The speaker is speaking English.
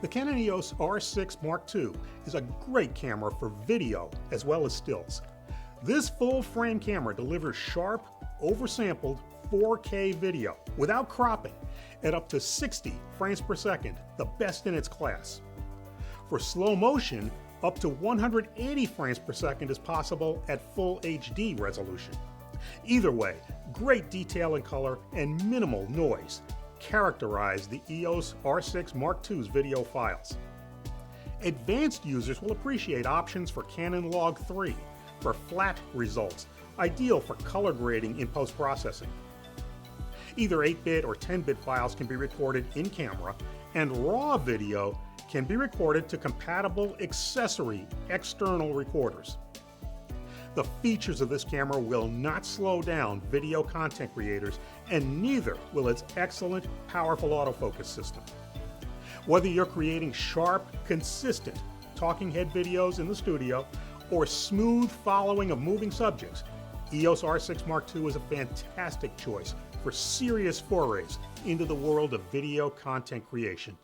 The Canon EOS R6 Mark II is a great camera for video as well as stills. This full-frame camera delivers sharp, oversampled 4K video without cropping at up to 60 frames per second, the best in its class. For slow motion, up to 180 frames per second is possible at full HD resolution. Either way, great detail and color and minimal noise characterize the EOS R6 Mark II's video files. Advanced users will appreciate options for Canon Log 3 for flat results, ideal for color grading in post-processing. Either 8-bit or 10-bit files can be recorded in camera, and raw video can be recorded to compatible accessory external recorders. The features of this camera will not slow down video content creators, and neither will its excellent, powerful autofocus system. Whether you're creating sharp, consistent talking head videos in the studio or smooth following of moving subjects, EOS R6 Mark II is a fantastic choice for serious forays into the world of video content creation.